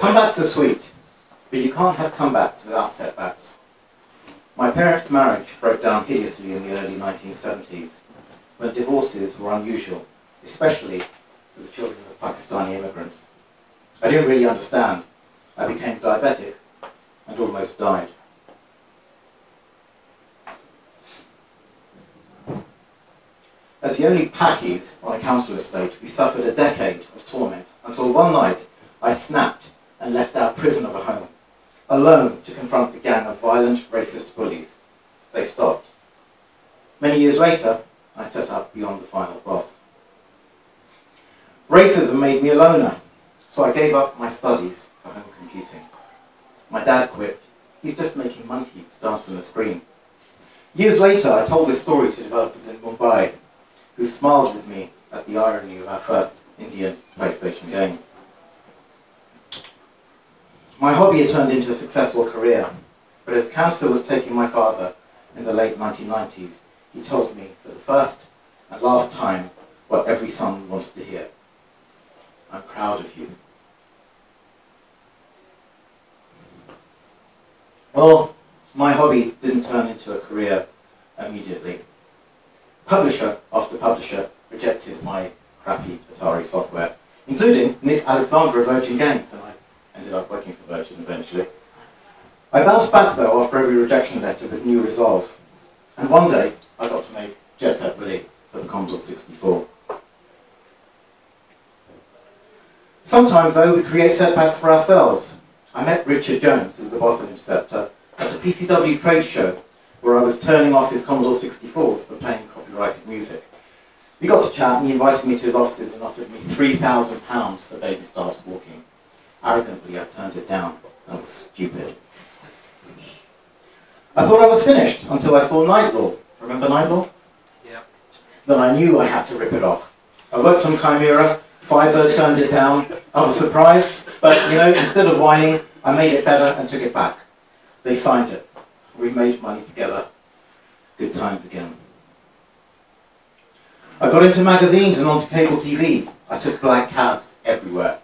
Comebacks are sweet, but you can't have comebacks without setbacks. My parents' marriage broke down hideously in the early 1970s, when divorces were unusual, especially for the children of Pakistani immigrants. I didn't really understand. I became diabetic and almost died. As the only Pakis on a council estate, we suffered a decade of torment until one night I snapped and left our prison of a home, alone to confront the gang of violent, racist bullies. They stopped. Many years later, I set up Beyond the Final Boss. Racism made me a loner, so I gave up my studies for home computing. My dad quit. He's just making monkeys dance on a screen. Years later, I told this story to developers in Mumbai, who smiled with me at the irony of our first Indian PlayStation game. My hobby had turned into a successful career, but as cancer was taking my father in the late 1990s, he told me for the first and last time what every son wants to hear. I'm proud of you. Well, my hobby didn't turn into a career immediately. Publisher after publisher rejected my crappy Atari software, including Nick Alexander of Virgin Games, and I ended up working for Virgin eventually. I bounced back though after every rejection letter with new resolve, and one day I got to make Jet Set Willy for the Commodore 64. Sometimes though we create setbacks for ourselves. I met Richard Jones, who's the boss of Interceptor, at a PCW trade show where I was turning off his Commodore 64s for playing copyrighted music. We got to chat and he invited me to his offices and offered me £3,000 for Baby Starts Walking. Arrogantly, I turned it down. That was stupid. I thought I was finished until I saw Night Law. Remember Night Law? Yeah. Then I knew I had to rip it off. I worked on Chimera, Firebird turned it down. I was surprised, but you know, instead of whining, I made it better and took it back. They signed it. We made money together. Good times again. I got into magazines and onto cable TV. I took black cabs everywhere.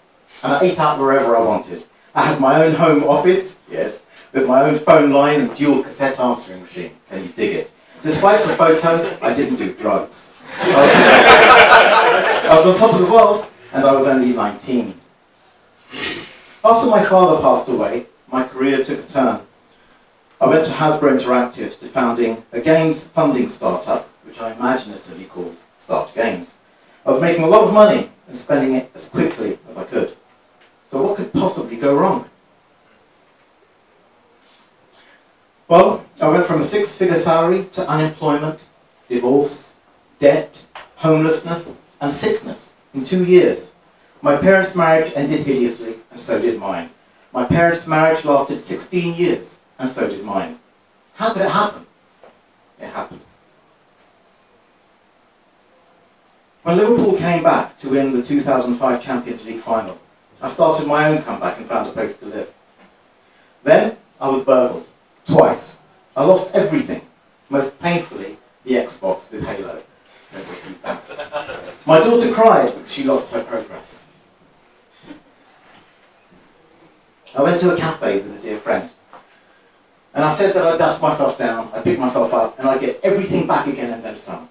And I ate out wherever I wanted. I had my own home office, yes, with my own phone line and dual cassette answering machine. Can you dig it? Despite the photo, I didn't do drugs. I was on top of the world, and I was only 19. After my father passed away, my career took a turn. I went to Hasbro Interactive to founding a games funding startup, which I imaginatively called Start Games. I was making a lot of money and spending it as quickly as I could. So what could possibly go wrong? Well, I went from a six-figure salary to unemployment, divorce, debt, homelessness, and sickness in 2 years. My parents' marriage ended hideously, and so did mine. My parents' marriage lasted 16 years, and so did mine. How could it happen? It happens. When Liverpool came back to win the 2005 Champions League final, I started my own comeback and found a place to live. Then I was burgled, twice. I lost everything, most painfully the Xbox with Halo. My daughter cried because she lost her progress. I went to a cafe with a dear friend, and I said that I'd dust myself down, I'd pick myself up, and I'd get everything back again and then some.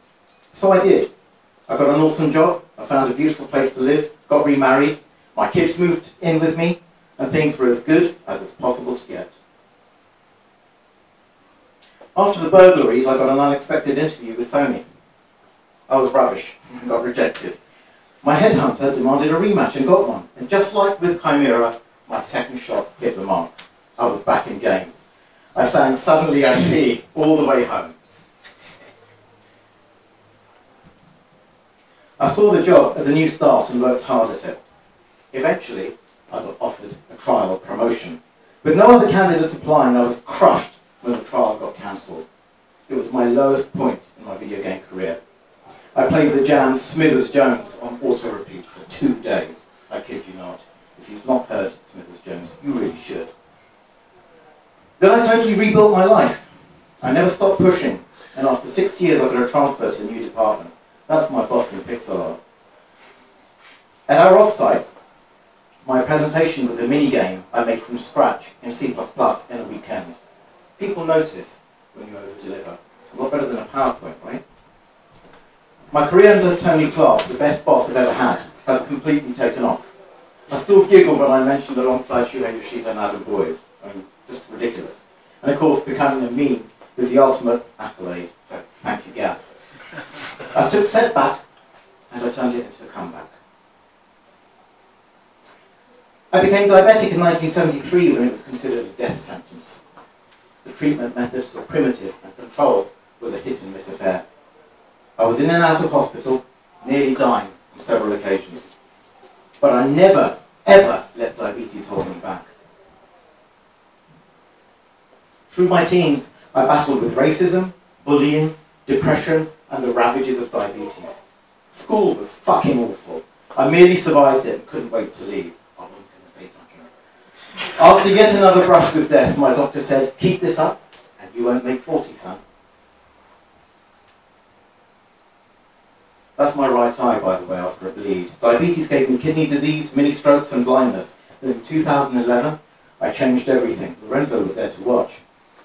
So I did. I got an awesome job, I found a beautiful place to live, got remarried, my kids moved in with me, and things were as good as it's possible to get. After the burglaries, I got an unexpected interview with Sony. I was rubbish and got rejected. My headhunter demanded a rematch and got one, and just like with Chimera, my second shot hit the mark. I was back in games. I sang Suddenly I See all the way home. I saw the job as a new start and worked hard at it. Eventually, I got offered a trial promotion. With no other candidates applying, I was crushed when the trial got cancelled. It was my lowest point in my video game career. I played the jam Smithers Jones on auto repeat for 2 days. I kid you not. If you've not heard Smithers Jones, you really should. Then I totally rebuilt my life. I never stopped pushing, and after 6 years I got a transfer to a new department. That's my boss in pixel art. At our offsite, My presentation was a mini-game I made from scratch in C++ in a weekend. People notice when you over-deliver. A lot better than a PowerPoint, right? My career under Tony Clark, the best boss I've ever had, has completely taken off. I still giggle when I mention alongside Shuhei Yoshida and Adam Boyes. I mean, just ridiculous. And of course, becoming a meme is the ultimate accolade, so thank you, Gav. I took setback and I turned it into a comeback. I became diabetic in 1973 when it was considered a death sentence. The treatment methods were primitive and control was a hit-and-miss affair. I was in and out of hospital, nearly dying on several occasions. But I never, ever let diabetes hold me back. Through my teens, I battled with racism, bullying, depression, and the ravages of diabetes. School was fucking awful. I merely survived it and couldn't wait to leave. I wasn't going to say fucking. After yet another brush with death, my doctor said, keep this up, and you won't make 40, son. That's my right eye, by the way, after a bleed. Diabetes gave me kidney disease, mini-strokes, and blindness. And in 2011, I changed everything. Lorenzo was there to watch.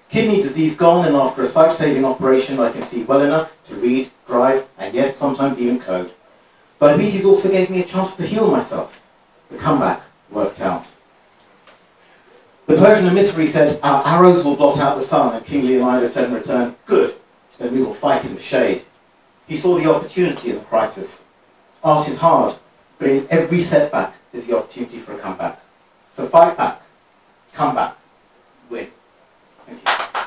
Kidney disease gone, and after a sight-saving operation, I can see well enough to read, drive, and yes, sometimes even code. Diabetes also gave me a chance to heal myself. The comeback worked out. The Persian emissary said, our arrows will blot out the sun, and King Leonidas said in return, good, then we will fight in the shade. He saw the opportunity in the crisis. Art is hard, but in every setback is the opportunity for a comeback. So fight back, come back, win. Thank you.